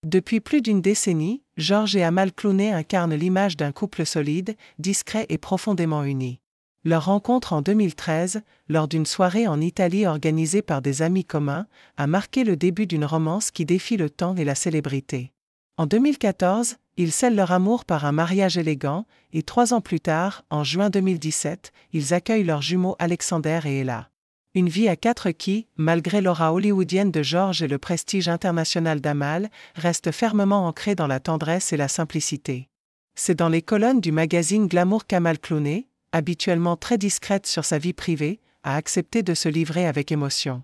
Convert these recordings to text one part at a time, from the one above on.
Depuis plus d'une décennie, George et Amal Clooney incarnent l'image d'un couple solide, discret et profondément uni. Leur rencontre en 2013, lors d'une soirée en Italie organisée par des amis communs, a marqué le début d'une romance qui défie le temps et la célébrité. En 2014, ils scellent leur amour par un mariage élégant, et 3 ans plus tard, en juin 2017, ils accueillent leurs jumeaux Alexander et Ella. Une vie à 4 qui, malgré l'aura hollywoodienne de George et le prestige international d'Amal, reste fermement ancrée dans la tendresse et la simplicité. C'est dans les colonnes du magazine Glamour qu'Amal Clooney, habituellement très discrète sur sa vie privée, a accepté de se livrer avec émotion.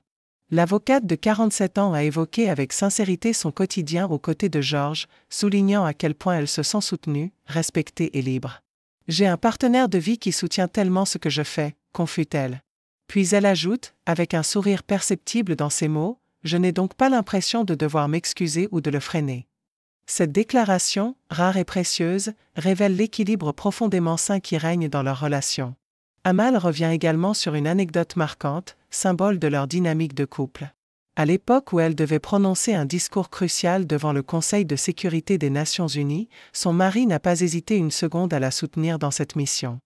L'avocate de 47 ans a évoqué avec sincérité son quotidien aux côtés de George, soulignant à quel point elle se sent soutenue, respectée et libre. « J'ai un partenaire de vie qui soutient tellement ce que je fais », confie-t-elle. Puis elle ajoute, avec un sourire perceptible dans ses mots, « Je n'ai donc pas l'impression de devoir m'excuser ou de le freiner. » Cette déclaration, rare et précieuse, révèle l'équilibre profondément sain qui règne dans leur relation. Amal revient également sur une anecdote marquante, symbole de leur dynamique de couple. À l'époque où elle devait prononcer un discours crucial devant le Conseil de sécurité des Nations Unies, son mari n'a pas hésité une seconde à la soutenir dans cette mission.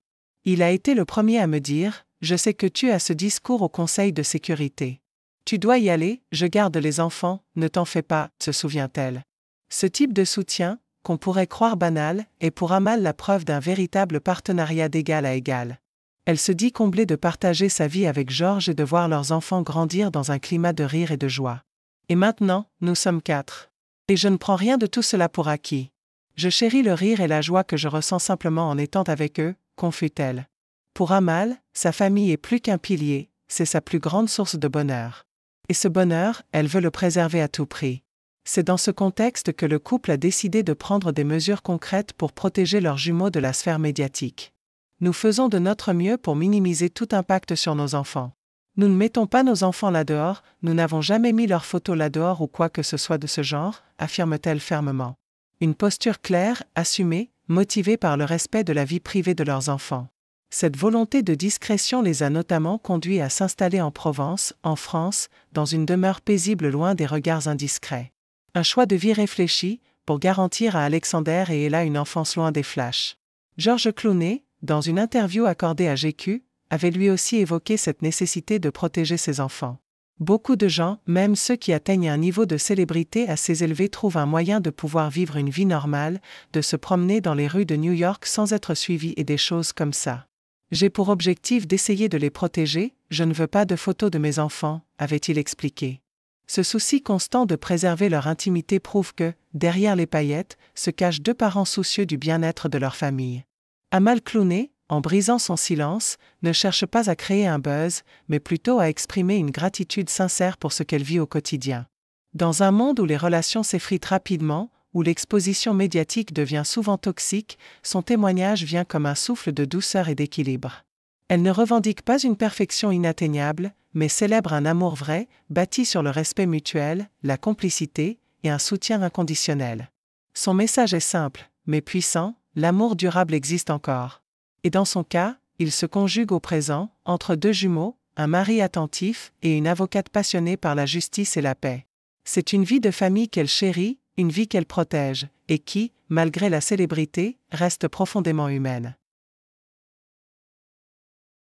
Il a été le premier à me dire « Je sais que tu as ce discours au Conseil de sécurité. Tu dois y aller, je garde les enfants, ne t'en fais pas », se souvient-elle. Ce type de soutien, qu'on pourrait croire banal, est pour Amal la preuve d'un véritable partenariat d'égal à égal. Elle se dit comblée de partager sa vie avec George et de voir leurs enfants grandir dans un climat de rire et de joie. Et maintenant, nous sommes 4. Et je ne prends rien de tout cela pour acquis. Je chéris le rire et la joie que je ressens simplement en étant avec eux, confie-t-elle. Pour Amal, sa famille est plus qu'un pilier, c'est sa plus grande source de bonheur. Et ce bonheur, elle veut le préserver à tout prix. C'est dans ce contexte que le couple a décidé de prendre des mesures concrètes pour protéger leurs jumeaux de la sphère médiatique. Nous faisons de notre mieux pour minimiser tout impact sur nos enfants. Nous ne mettons pas nos enfants là-dehors, nous n'avons jamais mis leurs photos là-dehors ou quoi que ce soit de ce genre, affirme-t-elle fermement. Une posture claire, assumée, motivée par le respect de la vie privée de leurs enfants. Cette volonté de discrétion les a notamment conduits à s'installer en Provence, en France, dans une demeure paisible loin des regards indiscrets. Un choix de vie réfléchi, pour garantir à Alexander et Ella une enfance loin des flashs. George Clooney, dans une interview accordée à GQ, avait lui aussi évoqué cette nécessité de protéger ses enfants. Beaucoup de gens, même ceux qui atteignent un niveau de célébrité assez élevé, trouvent un moyen de pouvoir vivre une vie normale, de se promener dans les rues de New York sans être suivi et des choses comme ça. J'ai pour objectif d'essayer de les protéger, je ne veux pas de photos de mes enfants, avait-il expliqué. Ce souci constant de préserver leur intimité prouve que, derrière les paillettes, se cachent 2 parents soucieux du bien-être de leur famille. Amal Clooney, en brisant son silence, ne cherche pas à créer un buzz, mais plutôt à exprimer une gratitude sincère pour ce qu'elle vit au quotidien. Dans un monde où les relations s'effritent rapidement, où l'exposition médiatique devient souvent toxique, son témoignage vient comme un souffle de douceur et d'équilibre. Elle ne revendique pas une perfection inatteignable, mais célèbre un amour vrai, bâti sur le respect mutuel, la complicité et un soutien inconditionnel. Son message est simple, mais puissant, l'amour durable existe encore. Et dans son cas, il se conjugue au présent, entre 2 jumeaux, un mari attentif et une avocate passionnée par la justice et la paix. C'est une vie de famille qu'elle chérit, une vie qu'elle protège, et qui, malgré la célébrité, reste profondément humaine.